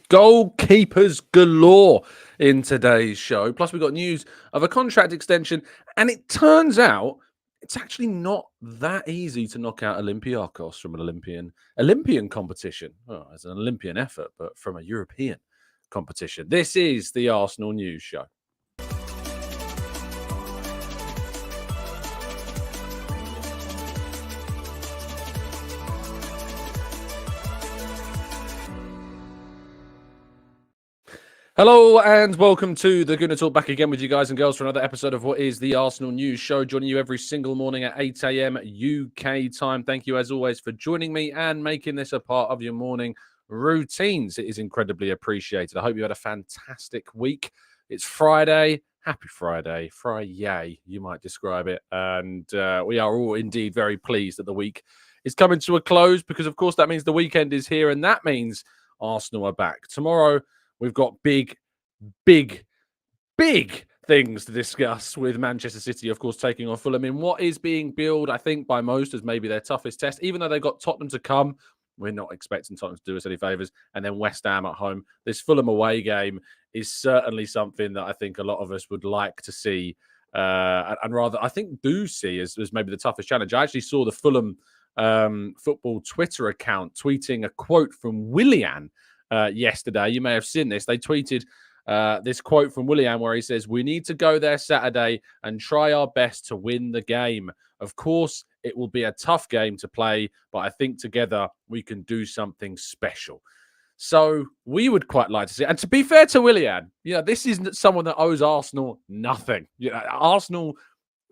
Goalkeepers galore in today's show. Plus, we've got news of a contract extension, and it turns out it's actually not that easy to knock out Olympiacos from an Olympian competition. Well, as an Olympian effort, but from a European competition. This is the Arsenal News Show. Hello and welcome to the Gooner Talk, back again with you guys and girls for another episode of what is the Arsenal News Show, joining you every single morning at 8 a.m. UK time. Thank you as always for joining me and making this a part of your morning routines. It is incredibly appreciated. I hope you had a fantastic week. It's Friday. Happy Friday. Friday, you might describe it. And we are all indeed very pleased that the week is coming to a close because, of course, that means the weekend is here and that means Arsenal are back. Tomorrow, we've got big things to discuss with Manchester City, of course, taking on Fulham in what is being billed, I think, by most as maybe their toughest test. Even though they've got Tottenham to come, we're not expecting Tottenham to do us any favours. And then West Ham at home. This Fulham away game is certainly something that I think a lot of us would like to see and rather, I think, do see as maybe the toughest challenge. I actually saw the Fulham football Twitter account tweeting a quote from Willian yesterday. You may have seen this. They tweeted this quote from Willian where he says, "We need to go there Saturday and try our best to win the game. Of course, it will be a tough game to play, but I think together we can do something special." So we would quite like to see it. And to be fair to Willian, this isn't someone that owes Arsenal nothing. Arsenal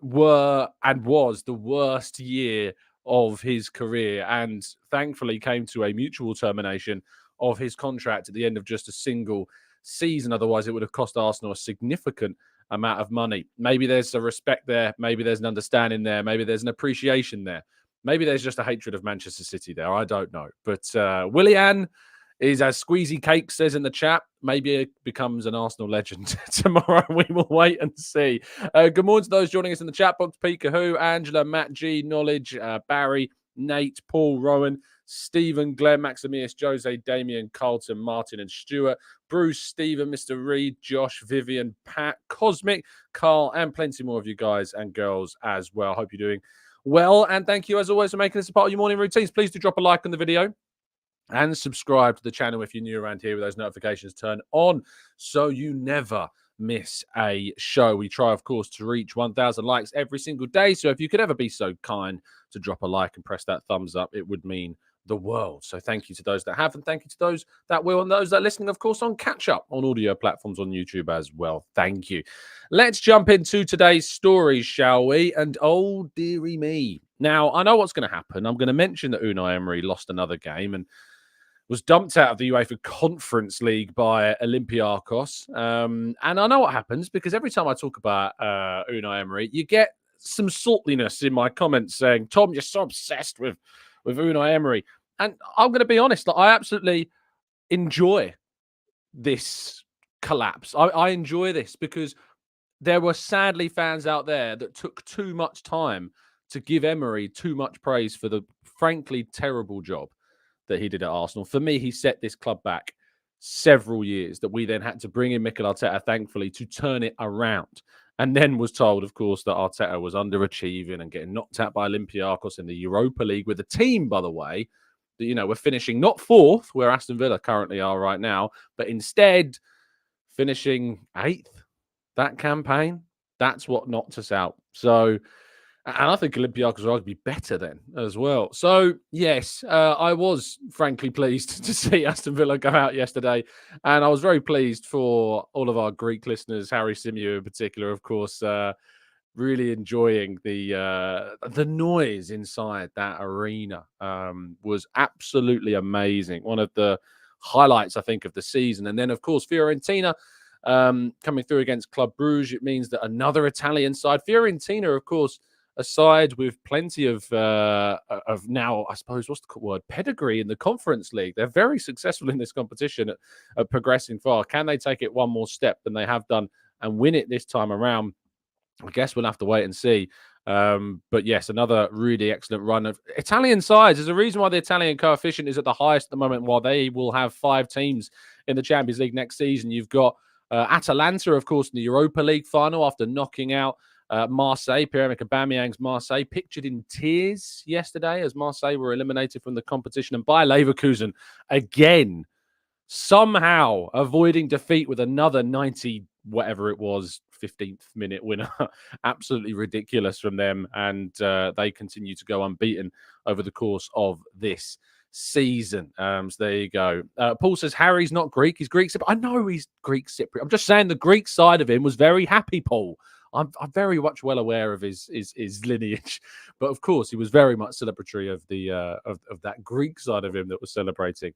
were and was the worst year of his career and thankfully came to a mutual termination of his contract at the end of just a single season. Otherwise, it would have cost Arsenal a significant amount of money. Maybe there's a respect there. Maybe there's an understanding there. Maybe there's an appreciation there. Maybe there's just a hatred of Manchester City there. I don't know. But Willian is, as Squeezy Cake says in the chat, maybe it becomes an Arsenal legend tomorrow. We will wait and see. Good morning to those joining us in the chat box. Pete Kahoo, Angela, Matt G, Knowledge, Barry, Nate, Paul, Rowan, Stephen, Glenn, Maximius, Jose, Damien, Carlton, Martin and Stuart, Bruce, Stephen, Mr. Reed, Josh, Vivian, Pat, Cosmic, Carl, and plenty more of you guys and girls as well. Hope you're doing well. And thank you as always for making this a part of your morning routines. Please do drop a like on the video and subscribe to the channel if you're new around here with those notifications turned on so you never miss a show. We try, of course, to reach 1,000 likes every single day. So if you could ever be so kind to drop a like and press that thumbs up, it would mean the world. So thank you to those that have, and thank you to those that will, and those that are listening, of course, on catch up on audio platforms on YouTube as well. Thank you. Let's jump into today's stories, shall we? And oh, dearie me. Now, I know what's going to happen. I'm going to mention that Unai Emery lost another game and was dumped out of the UEFA Conference League by Olympiacos. And I know what happens because every time I talk about Unai Emery, you get some saltiness in my comments saying, "Tom, you're so obsessed with Unai Emery." And I'm going to be honest, I absolutely enjoy this collapse. I enjoy this because there were sadly fans out there that took too much time to give Emery too much praise for the frankly terrible job that he did at Arsenal. For me, he set this club back several years that we then had to bring in Mikel Arteta, thankfully, to turn it around. And then was told, of course, that Arteta was underachieving and getting knocked out by Olympiacos in the Europa League with a team, by the way, that, we're finishing not fourth, where Aston Villa currently are right now, but instead finishing 8th. That campaign, that's what knocked us out. So, and I think Olympiacos will be better then as well. So, yes, I was frankly pleased to see Aston Villa go out yesterday. And I was very pleased for all of our Greek listeners, Harry Symeou in particular, of course, really enjoying the noise inside that arena was absolutely amazing. One of the highlights, I think, of the season. And then, of course, Fiorentina coming through against Club Brugge. It means that another Italian side, Fiorentina, of course, a side with plenty of now, I suppose, what's the word, pedigree in the Conference League. They're very successful in this competition at progressing far. Can they take it one more step than they have done and win it this time around? I guess we'll have to wait and see. But yes, another really excellent run of Italian sides. There's a reason why the Italian coefficient is at the highest at the moment, while they will have 5 teams in the Champions League next season. You've got Atalanta, of course, in the Europa League final after knocking out Marseille. Pierre-Emerick Aubameyang's Marseille, pictured in tears yesterday as Marseille were eliminated from the competition, and by Leverkusen again, somehow avoiding defeat with another 90 whatever it was 15th minute winner. Absolutely ridiculous from them, and they continue to go unbeaten over the course of this season. So there you go. Paul says Harry's not Greek, he's Greek Cypriot. I know he's Greek Cypriot. I'm just saying the Greek side of him was very happy, Paul. I'm very much well aware of his lineage, but of course he was very much celebratory of the of that Greek side of him that was celebrating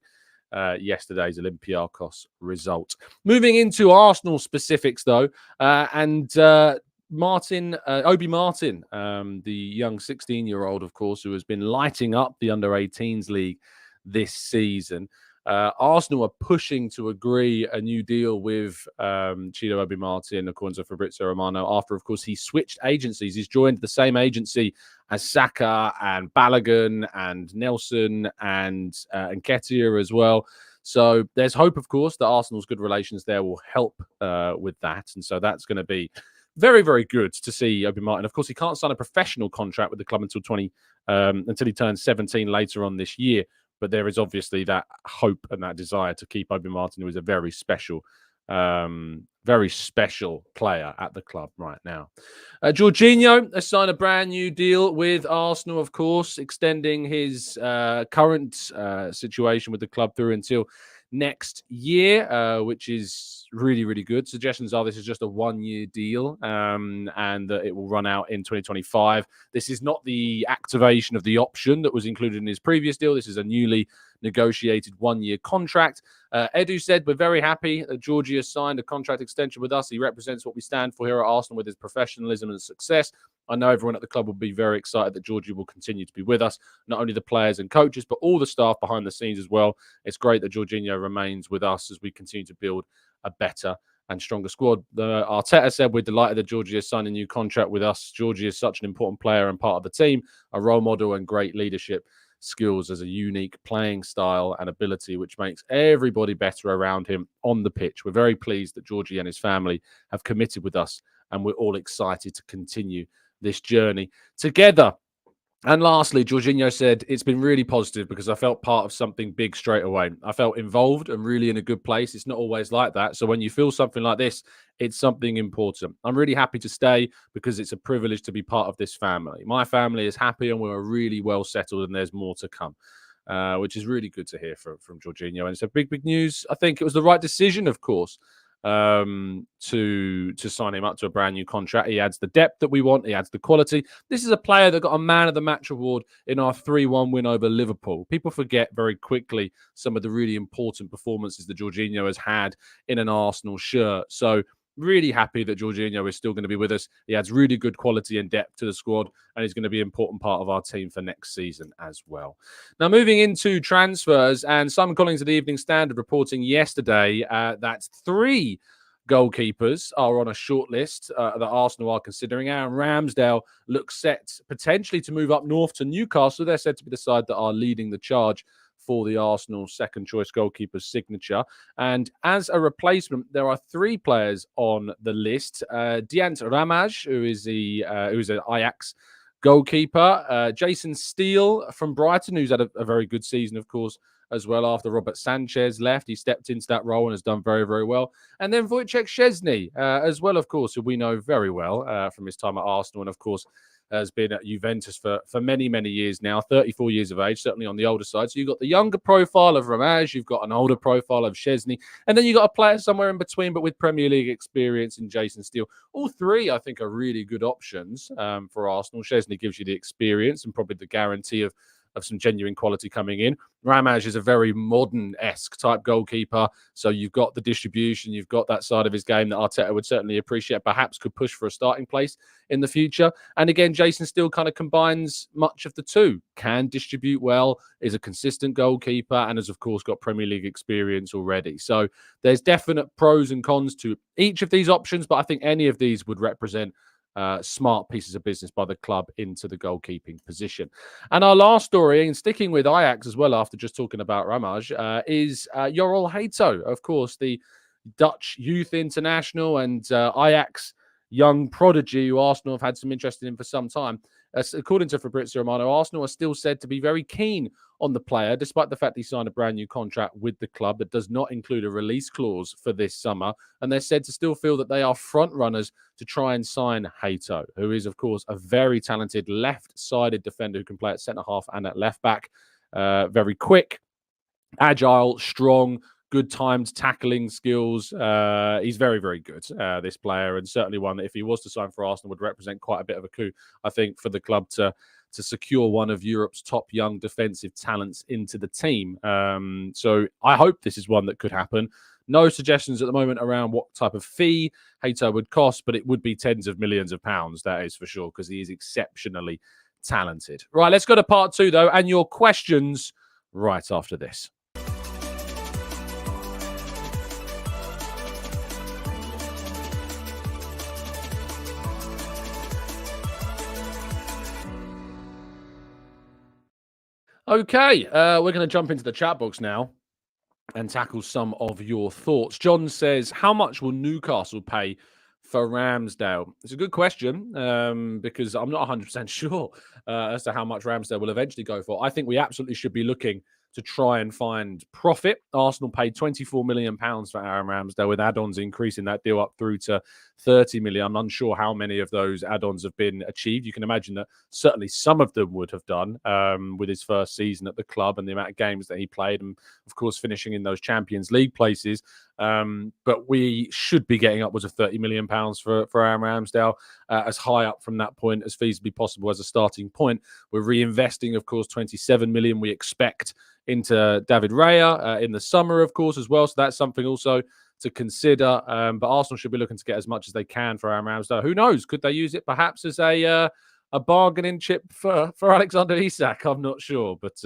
yesterday's Olympiakos result. Moving into Arsenal specifics, though, and Obi-Martin, the young 16-year-old, of course, who has been lighting up the under-18s league this season. Arsenal are pushing to agree a new deal with Ciro Obi-Martin, according to Fabrizio Romano, after, of course, he switched agencies. He's joined the same agency as Saka and Balogun and Nelson and Nketiah as well. So there's hope, of course, that Arsenal's good relations there will help with that. And so that's going to be very, very good to see Obi-Martin. Of course, he can't sign a professional contract with the club until he turns 17 later on this year. But there is obviously that hope and that desire to keep Obi-Martin, who is a very special player at the club right now. Jorginho has signed a brand new deal with Arsenal, of course, extending his current situation with the club through until next year, which is really, really good. Suggestions are this is just a one-year deal and that it will run out in 2025. This is not the activation of the option that was included in his previous deal. This is a newly negotiated one-year contract. Edu said, we're very happy that Georgie has signed a contract extension with us. He represents what we stand for here at Arsenal with his professionalism and success. I know everyone at the club will be very excited that Georgie will continue to be with us, not only the players and coaches, but all the staff behind the scenes as well. It's great that Jorginho remains with us as we continue to build a better and stronger squad. Arteta said, we're delighted that Georgie has signed a new contract with us. Georgie is such an important player and part of the team, a role model and great leadership skills as a unique playing style and ability, which makes everybody better around him on the pitch. We're very pleased that Georgie and his family have committed with us, and we're all excited to continue this journey together. And lastly, Jorginho said, it's been really positive because I felt part of something big straight away. I felt involved and really in a good place. It's not always like that. So when you feel something like this, it's something important. I'm really happy to stay because it's a privilege to be part of this family. My family is happy and we're really well settled, and there's more to come, which is really good to hear from Jorginho. And so big news. I think it was the right decision, of course, to sign him up to a brand new contract. He adds the depth that we want. He adds the quality. This is a player that got a man of the match award in our 3-1 win over Liverpool. People forget very quickly some of the really important performances that Jorginho has had in an Arsenal shirt. So really happy that Jorginho is still going to be with us. He adds really good quality and depth to the squad, and he's going to be an important part of our team for next season as well. Now, moving into transfers, and Simon Collins of the Evening Standard reporting yesterday that 3 goalkeepers are on a shortlist that Arsenal are considering. Aaron Ramsdale looks set potentially to move up north to Newcastle. They're said to be the side that are leading the charge for the Arsenal second choice goalkeeper's signature. And as a replacement, there are 3 players on the list. Diant Ramaj, who's an Ajax goalkeeper. Jason Steele from Brighton, who's had a very good season, of course, as well. After Robert Sanchez left, he stepped into that role and has done very, very well. And then Wojciech Szczesny as well, of course, who we know very well from his time at Arsenal, and of course has been at Juventus for many, many years now, 34 years of age, certainly on the older side. So you've got the younger profile of Ramaj, you've got an older profile of Szczesny, and then you've got a player somewhere in between, but with Premier League experience in Jason Steele. All 3, I think, are really good options for Arsenal. Szczesny gives you the experience and probably the guarantee of some genuine quality coming in. Ramaj is a very modern-esque type goalkeeper. So you've got the distribution, you've got that side of his game that Arteta would certainly appreciate, perhaps could push for a starting place in the future. And again, Jason Steele kind of combines much of the two. Can distribute well, is a consistent goalkeeper, and has, of course, got Premier League experience already. So there's definite pros and cons to each of these options, but I think any of these would represent smart pieces of business by the club into the goalkeeping position. And our last story, and sticking with Ajax as well after just talking about Ramaj, is Jorrel Hato, of course, the Dutch youth international and Ajax young prodigy who Arsenal have had some interest in for some time. According to Fabrizio Romano, Arsenal are still said to be very keen on the player, despite the fact he signed a brand new contract with the club that does not include a release clause for this summer. And they're said to still feel that they are front runners to try and sign Hato, who is, of course, a very talented left-sided defender who can play at centre-half and at left-back. Very quick, agile, strong, good timed tackling skills. He's very, very good, this player, and certainly one that if he was to sign for Arsenal would represent quite a bit of a coup, I think, for the club to secure one of Europe's top young defensive talents into the team. So I hope this is one that could happen. No suggestions at the moment around what type of fee Hato would cost, but it would be tens of millions of pounds, that is for sure, because he is exceptionally talented. Right, let's go to part 2, though, and your questions right after this. Okay, we're going to jump into the chat box now and tackle some of your thoughts. John says, how much will Newcastle pay for Ramsdale? It's a good question because I'm not 100% sure as to how much Ramsdale will eventually go for. I think we absolutely should be looking to try and find profit. Arsenal paid £24 million for Aaron Ramsdale, with add-ons increasing that deal up through to 30 million. I'm unsure how many of those add-ons have been achieved. You can imagine that certainly some of them would have done with his first season at the club and the amount of games that he played, and of course finishing in those Champions League places. But we should be getting upwards of £30 million for Aaron Ramsdale, as high up from that point as feasibly possible as a starting point. We're reinvesting, of course, 27 million we expect into David Raya in the summer, of course, as well. So that's something also to consider. But Arsenal should be looking to get as much as they can for Aaron Ramsdale. Who knows? Could they use it perhaps as a bargaining chip for Alexander Isak? I'm not sure, but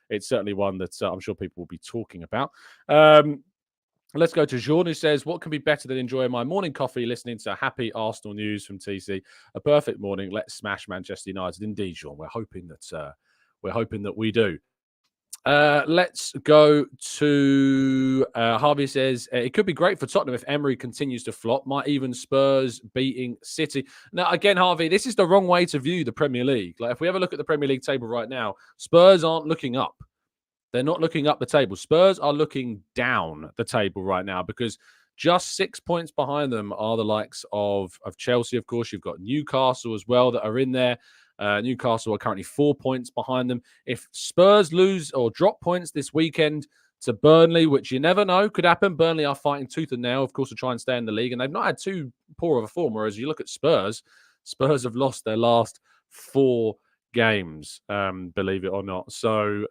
it's certainly one that I'm sure people will be talking about. Let's go to Jorn, who says, what can be better than enjoying my morning coffee listening to happy Arsenal news from TC? A perfect morning. Let's smash Manchester United. Indeed, Jorn. We're hoping that we do. Let's go to Harvey says, it could be great for Tottenham if Emery continues to flop. Might even Spurs beating City. Now, again, Harvey, this is the wrong way to view the Premier League. Like, if we ever look at the Premier League table right now, Spurs aren't looking up. They're not looking up the table. Spurs are looking down the table right now because just 6 points behind them are the likes of Chelsea, of course. You've got Newcastle as well that are in there. Newcastle are currently 4 points behind them. If Spurs lose or drop points this weekend to Burnley, which you never know, could happen. Burnley are fighting tooth and nail, of course, to try and stay in the league. And they've not had too poor of a form. Whereas you look at Spurs have lost their last 4 games, believe it or not. So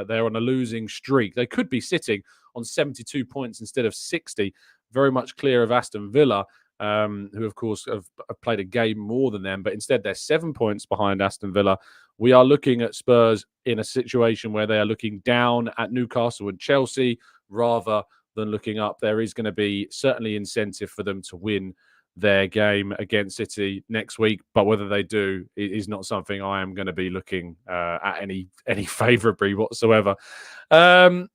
they're on a losing streak. They could be sitting on 72 points instead of 60, very much clear of Aston Villa, who, of course, have played a game more than them. But instead, they're 7 points behind Aston Villa. We are looking at Spurs in a situation where they are looking down at Newcastle and Chelsea rather than looking up. There is going to be certainly incentive for them to win their game against City next week, but whether they do is not something I am going to be looking at any favourably whatsoever. Where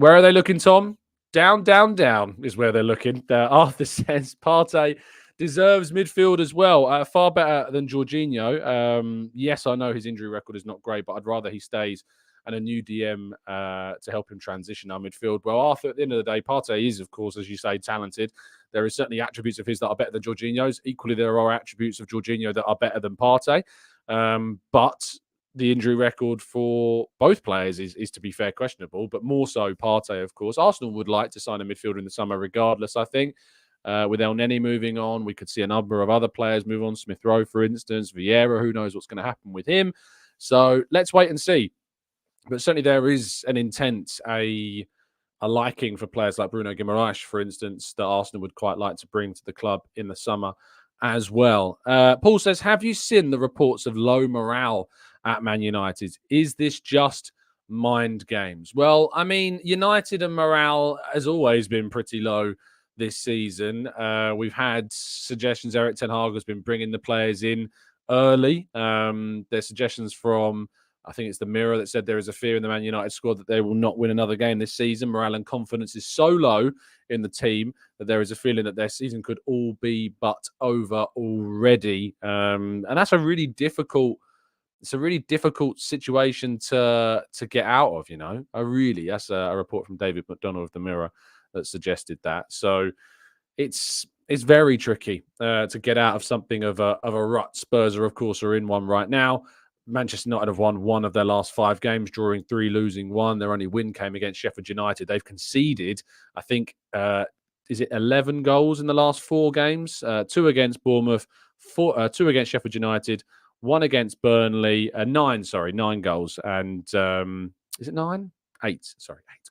are they looking, Tom? Down is where they're looking. Arthur says Partey deserves midfield as well. Far better than Jorginho. Yes, I know his injury record is not great, but I'd rather he stays and a new DM to help him transition our midfield. Well, Arthur, at the end of the day, Partey is, of course, as you say, talented. There are certainly attributes of his that are better than Jorginho's. Equally, there are attributes of Jorginho that are better than Partey. But the injury record for both players is, to be fair, questionable, but more so Partey, of course. Arsenal would like to sign a midfielder in the summer regardless, I think. With El Neni moving on, we could see a number of other players move on. Smith Rowe, for instance, Vieira, who knows what's going to happen with him. So let's wait and see. But certainly there is an intent, a liking for players like Bruno Guimaraes, for instance, that Arsenal would quite like to bring to the club in the summer as well. Paul says, have you seen the reports of low morale at Man United? Is this just mind games? Well, I mean, United and morale has always been pretty low this season. We've had suggestions. Erik ten Hag has been bringing the players in early. There's suggestions from, I think it's the Mirror, that said there is a fear in the Man United squad that they will not win another game this season. Morale and confidence is so low in the team that there is a feeling that their season could all be but over already. And that's a really difficult situation to get out of, That's a report from David McDonough of the Mirror that suggested that. So it's very tricky to get out of something of a rut. Spurs of course, are in one right now. Manchester United have won one of their last 5 games, drawing 3, losing 1. Their only win came against Sheffield United. They've conceded, I think, is it 11 goals in the last 4 games? 2 against Bournemouth, 2 against Sheffield United, 1 against Burnley, 9 goals. And is it 9? 8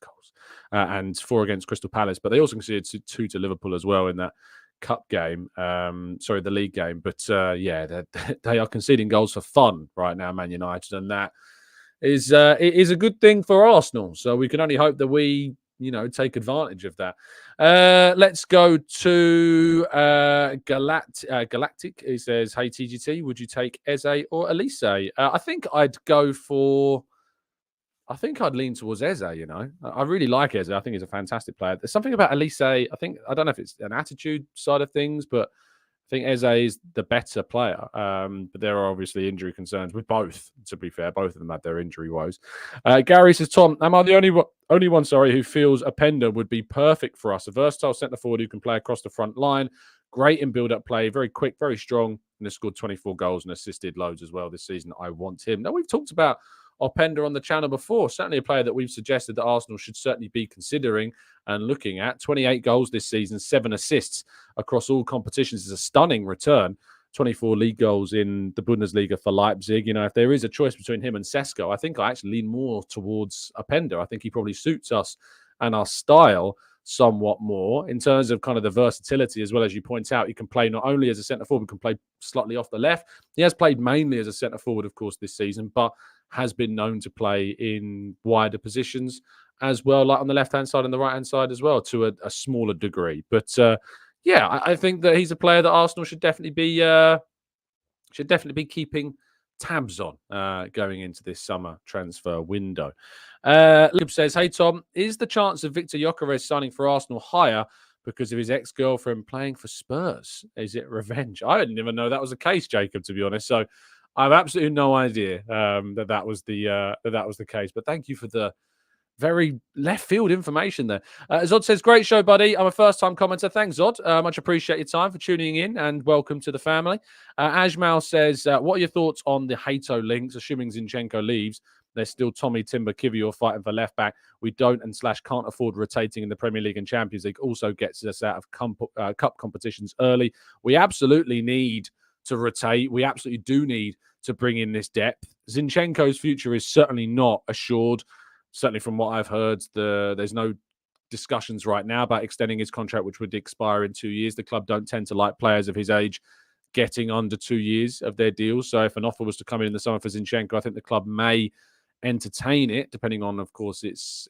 goals. And 4 against Crystal Palace. But they also conceded 2 to Liverpool as well in that cup game, the league game. But they are conceding goals for fun right now, Man United, and that is it is a good thing for Arsenal. So we can only hope that we take advantage of that. Let's go to Galactic. He says, "Hey TGT, would you take Eze or Elise?" I think I'd lean towards Eze, I really like Eze. I think he's a fantastic player. There's something about Elise, I don't know if it's an attitude side of things, but I think Eze is the better player. But there are obviously injury concerns with both, to be fair. Both of them had their injury woes. Gary says, "Tom, am I the only one, who feels Openda would be perfect for us? A versatile centre-forward who can play across the front line, great in build-up play, very quick, very strong, and has scored 24 goals and assisted loads as well this season. I want him." Now, we've talked about Openda on the channel before. Certainly a player that we've suggested that Arsenal should certainly be considering and looking at. 28 goals this season, 7 assists across all competitions is a stunning return. 24 league goals in the Bundesliga for Leipzig. If there is a choice between him and Sesko, I think I actually lean more towards Openda. I think he probably suits us and our style somewhat more in terms of kind of the versatility, as well as you point out. He can play not only as a centre forward, he can play slightly off the left. He has played mainly as a centre forward, of course, this season, but has been known to play in wider positions as well, like on the left-hand side and the right-hand side as well, to a smaller degree. But I think that he's a player that Arsenal should definitely be keeping tabs on going into this summer transfer window. Lib says, "Hey Tom, is the chance of Victor Gyökeres signing for Arsenal higher because of his ex-girlfriend playing for Spurs? Is it revenge?" I didn't even know that was the case, Jacob, to be honest. So I have absolutely no idea that was the case. But thank you for the very left field information there. Zod says, "Great show, buddy. I'm a first-time commenter." Thanks, Zod. Much appreciate your time for tuning in, and welcome to the family. Ajmal says, "What are your thoughts on the Hato links? Assuming Zinchenko leaves, there's still Tommy, Timber, Kivior fighting for left back. We don't and / can't afford rotating in the Premier League and Champions League. Also gets us out of cup competitions early. We absolutely need to rotate. We absolutely do need to bring in this depth. Zinchenko's future is certainly not assured. Certainly from what I've heard, there's no discussions right now about extending his contract, which would expire in 2 years. The club don't tend to like players of his age getting under 2 years of their deals. So if an offer was to come in the summer for Zinchenko, I think the club may entertain it, depending on, of course, its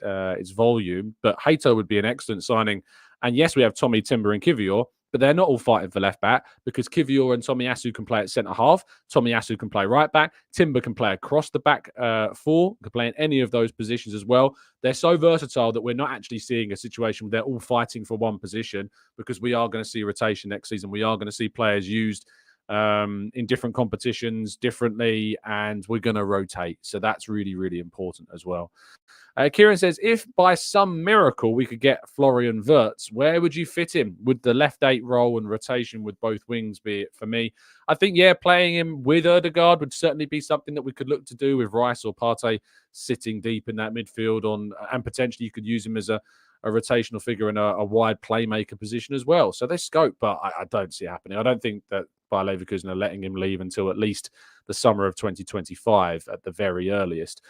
volume. But Hato would be an excellent signing. And yes, we have Tommy, Timber, and Kivior, but they're not all fighting for left back, because Kivior and Tomiyasu can play at centre half. Tomiyasu can play right back. Timber can play across the back four, can play in any of those positions as well. They're so versatile that we're not actually seeing a situation where they're all fighting for one position, because we are going to see rotation next season. We are going to see players used in different competitions differently, and we're going to rotate. So that's really, really important as well. Kieran says, if by some miracle we could get Florian Wirtz, where would you fit him? Would the left 8 role and rotation with both wings be it for me? I think, playing him with Ødegaard would certainly be something that we could look to do, with Rice or Partey sitting deep in that midfield and potentially you could use him as a rotational figure in a wide playmaker position as well. So there's scope, but I don't see it happening. I don't think that Bayer Leverkusen are letting him leave until at least the summer of 2025 at the very earliest.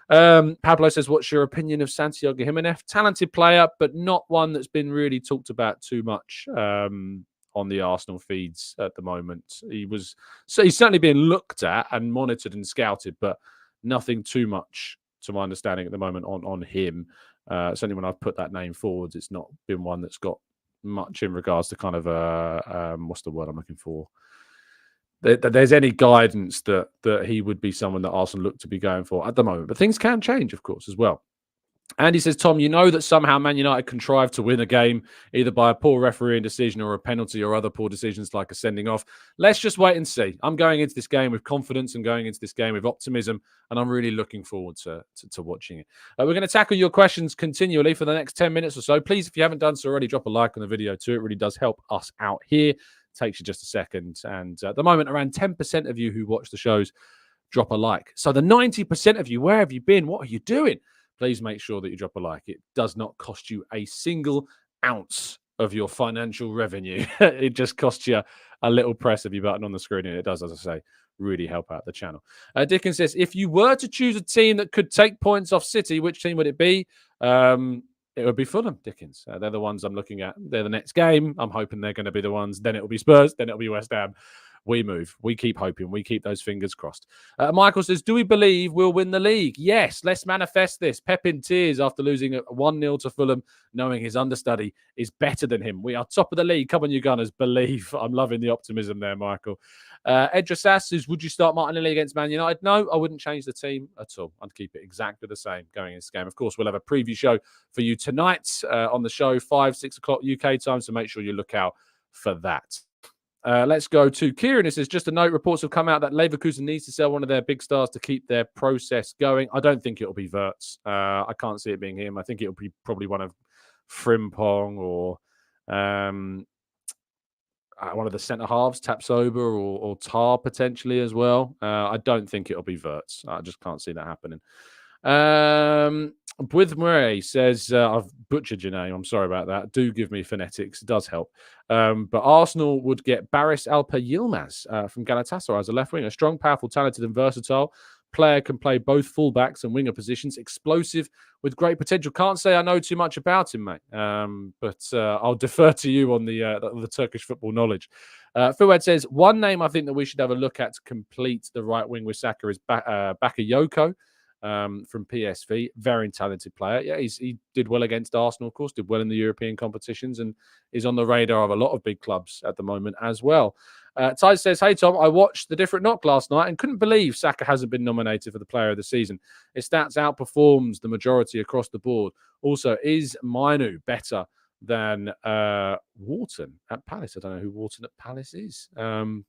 Pablo says, what's your opinion of Santiago Jimenez? Talented player, but not one that's been really talked about too much on the Arsenal feeds at the moment. He's certainly being looked at and monitored and scouted, but nothing too much, to my understanding, at the moment on him. Certainly when I've put that name forwards, it's not been one that's got much in regards to kind of what's the word I'm looking for? There's any guidance that he would be someone that Arsenal look to be going for at the moment. But things can change, of course, as well. Andy says, Tom, you know that somehow Man United contrived to win a game either by a poor refereeing decision or a penalty or other poor decisions like a sending off. Let's just wait and see. I'm going into this game with confidence and going into this game with optimism, and I'm really looking forward to watching it. We're going to tackle your questions continually for the next 10 minutes or so. Please, if you haven't done so already, drop a like on the video too. It really does help us out here. It takes you just a second. And at the moment, around 10% of you who watch the shows drop a like. So the 90% of you, where have you been? What are you doing? Please make sure that you drop a like. It does not cost you a single ounce of your financial revenue. It just costs you a little press of your button on the screen, and it does, as I say, really help out the channel. Dickens says, if you were to choose a team that could take points off City, which team would it be? It would be Fulham, Dickens. They're the ones I'm looking at. They're the next game. I'm hoping they're going to be the ones. Then it'll be Spurs. Then it'll be West Ham. We move. We keep hoping. We keep those fingers crossed. Michael says, do we believe we'll win the league? Yes, let's manifest this. Pep in tears after losing 1-0 to Fulham, knowing his understudy is better than him. We are top of the league. Come on, you Gunners. Believe. I'm loving the optimism there, Michael. Edra Sass says, would you start Martinelli against Man United? No, I wouldn't change the team at all. I'd keep it exactly the same going into this game. Of course, we'll have a preview show for you tonight on the show, 5-6 o'clock UK time, so make sure you look out for that. Let's go to Kieran. This is just a note. Reports have come out that Leverkusen needs to sell one of their big stars to keep their process going. I don't think it'll be Wirtz. I can't see it being him. I think it'll be probably one of Frimpong or one of the centre halves, Tapsoba or Tar potentially as well. I don't think it'll be Wirtz. I just can't see that happening. Murray says, I've butchered your name. I'm sorry about that. Do give me phonetics. It does help. But Arsenal would get Baris Alper Yilmaz from Galatasaray as a left wing. A strong, powerful, talented and versatile player, can play both fullbacks and winger positions. Explosive with great potential. Can't say I know too much about him, mate. But I'll defer to you on the Turkish football knowledge. Fuad says, one name I think that we should have a look at to complete the right wing with Saka is Bakayoko. From PSV, very talented player. Yeah, he did well against Arsenal, of course, did well in the European competitions and is on the radar of a lot of big clubs at the moment as well. Ty says, hey, Tom, I watched the different knock last night and couldn't believe Saka hasn't been nominated for the player of the season. His stats outperforms the majority across the board. Also, is Mainu better than Wharton at Palace? I don't know who Wharton at Palace is. Don't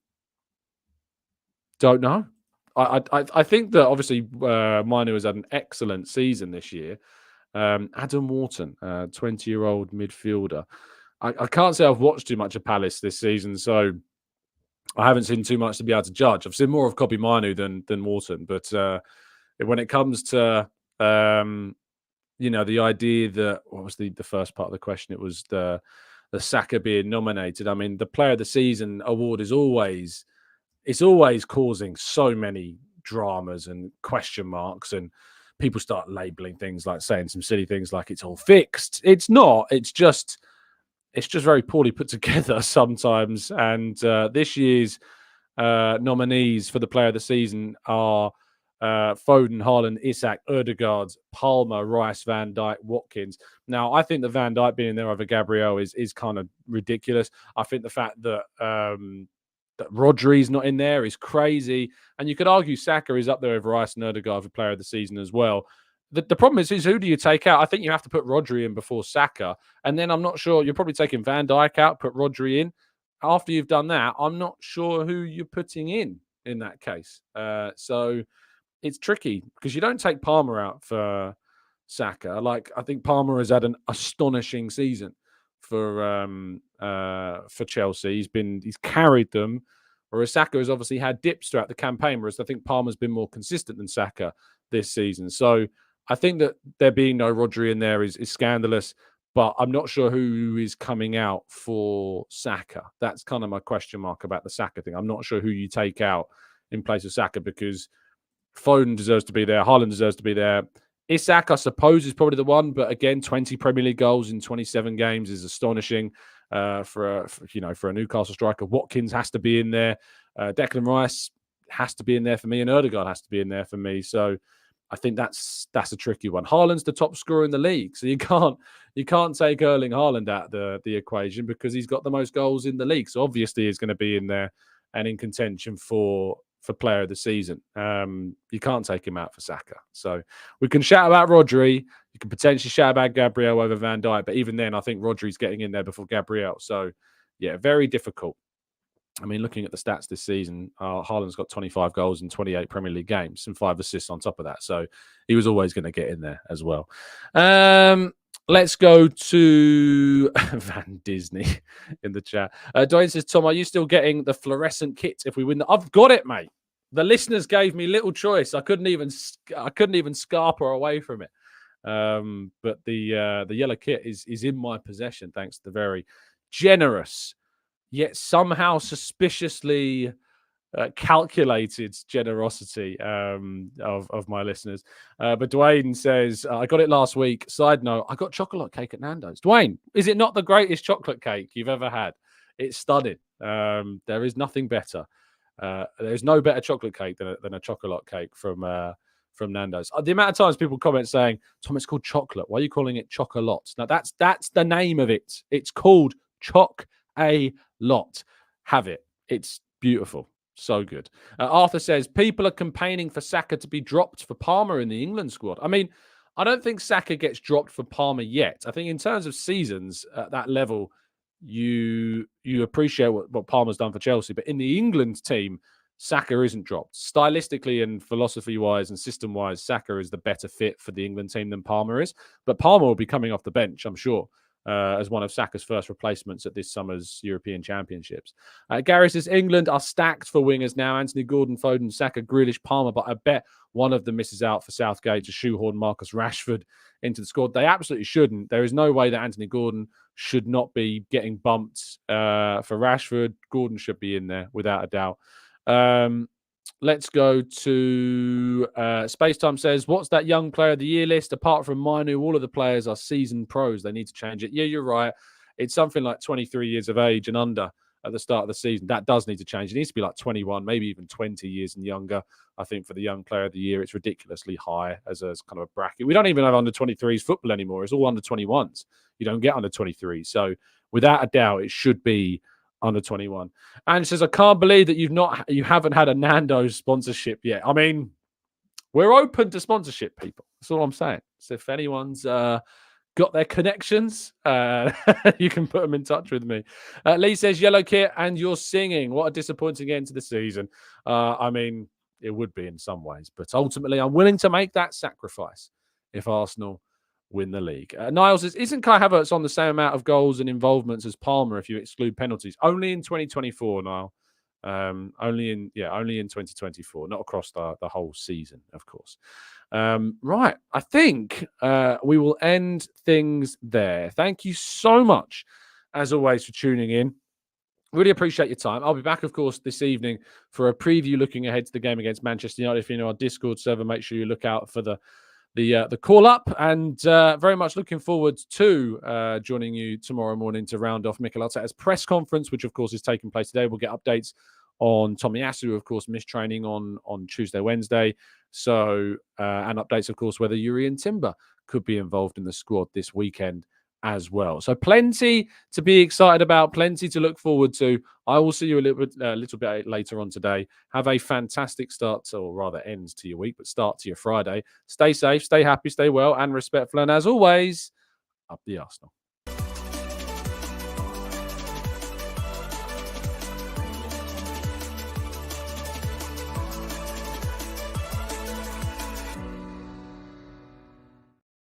know. I think that obviously Mainu has had an excellent season this year. Adam Wharton, 20-year-old midfielder. I can't say I've watched too much of Palace this season, so I haven't seen too much to be able to judge. I've seen more of Kobe Mainu than Wharton, but when it comes to the idea that what was the first part of the question? It was the Saka being nominated. I mean, the Player of the Season award is always. It's always causing so many dramas and question marks, and people start labeling things like saying some silly things like it's all fixed. It's not. It's just very poorly put together sometimes. And this year's nominees for the Player of the Season are Foden, Haaland, Isak, Ødegaard, Palmer, Rice, Van Dijk, Watkins. Now, I think that Van Dijk being there over Gabriel is kind of ridiculous. I think the fact that Rodri's not in there is crazy. And you could argue Saka is up there with Rice and Ødegaard for Player of the Season as well. The problem is who do you take out? I think you have to put Rodri in before Saka. And then I'm not sure. You're probably taking Van Dijk out, put Rodri in. After you've done that, I'm not sure who you're putting in that case. So it's tricky because you don't take Palmer out for Saka. Like, I think Palmer has had an astonishing season for Chelsea. He's carried them, whereas Saka has obviously had dips throughout the campaign, whereas I think Palmer's been more consistent than Saka this season. So I think that there being no Rodri in there is scandalous, but I'm not sure who is coming out for Saka. That's kind of my question mark about the Saka thing. I'm not sure who you take out in place of Saka because Foden deserves to be there. Haaland deserves to be there. Isak, I suppose, is probably the one, but again, 20 Premier League goals in 27 games is astonishing for a Newcastle striker. Watkins has to be in there. Declan Rice has to be in there for me, and Ødegaard has to be in there for me. So I think that's a tricky one. Haaland's the top scorer in the league, so you can't take Erling Haaland out of the equation because he's got the most goals in the league. So obviously he's going to be in there and in contention for player of the season. You can't take him out for Saka. So we can shout about Rodri. You can potentially shout about Gabriel over Van Dijk, but even then, I think Rodri's getting in there before Gabriel. So yeah, very difficult. I mean, looking at the stats this season, Haaland's got 25 goals in 28 Premier League games and 5 assists on top of that. So he was always going to get in there as well. Let's go to Van Disney in the chat. Dwayne says, Tom, are you still getting the fluorescent kit if we win? I've got it, mate. The listeners gave me little choice. I couldn't even scarper away from it. But the yellow kit is in my possession thanks to the very generous yet somehow suspiciously calculated generosity of my listeners. But Dwayne says, I got it last week. Side note, I got chocolate cake at Nando's. Dwayne, is it not the greatest chocolate cake you've ever had? It's stunning. There is nothing better. There's no better chocolate cake than a chocolate cake from Nando's. The amount of times people comment saying, Tom, it's called chocolate. Why are you calling it chocolate? Now, that's the name of it. It's called Choc-A-Lot. Have it. It's beautiful. So good. Arthur says, people are campaigning for Saka to be dropped for Palmer in the England squad. I mean, I don't think Saka gets dropped for Palmer yet. I think in terms of seasons at that level, you appreciate what Palmer's done for Chelsea. But in the England team, Saka isn't dropped. Stylistically and philosophy-wise and system-wise, Saka is the better fit for the England team than Palmer is. But Palmer will be coming off the bench, I'm sure, as one of Saka's first replacements at this summer's European Championships. Gary says, England are stacked for wingers now. Anthony Gordon, Foden, Saka, Grealish, Palmer. But I bet one of them misses out for Southgate to shoehorn Marcus Rashford into the squad. They absolutely shouldn't. There is no way that Anthony Gordon should not be getting bumped for Rashford. Gordon should be in there without a doubt. Let's go to Spacetime says, what's that young player of the year list? Apart from Manu, all of the players are seasoned pros. They need to change it. Yeah, you're right. It's something like 23 years of age and under at the start of the season. That does need to change. It needs to be like 21, maybe even 20 years and younger. I think for the young player of the year, it's ridiculously high as kind of a bracket. We don't even have under 23s football anymore. It's all under 21s. You don't get under 23s. So without a doubt, it should be under 21. And it says, I can't believe that you haven't had a Nando's sponsorship yet. I mean, we're open to sponsorship, people. That's all I'm saying. So if anyone's got their connections, you can put them in touch with me. Lee says, yellow kit and you're singing. What a disappointing end to the season. I mean, it would be in some ways, but ultimately I'm willing to make that sacrifice if Arsenal win the league. Niles says, isn't Kai Havertz on the same amount of goals and involvements as Palmer if you exclude penalties? Only in 2024, Niall. Only in 2024, not across the whole season, of course. Right. I think we will end things there. Thank you so much, as always, for tuning in. Really appreciate your time. I'll be back, of course, this evening for a preview looking ahead to the game against Manchester United. If you're in our Discord server, make sure you look out for the call up, and very much looking forward to joining you tomorrow morning to round off Mikel Arteta's press conference, which of course is taking place today. We'll get updates on Tomiyasu, of course, missed training on Tuesday, Wednesday. So and updates, of course, whether Yuri and Timber could be involved in the squad this weekend as well. So plenty to be excited about, plenty to look forward to. I will see you a little bit later on today. Have a fantastic start, or rather ends to your week, but start to your Friday. Stay safe, stay happy, stay well and respectful. And as always, up the Arsenal.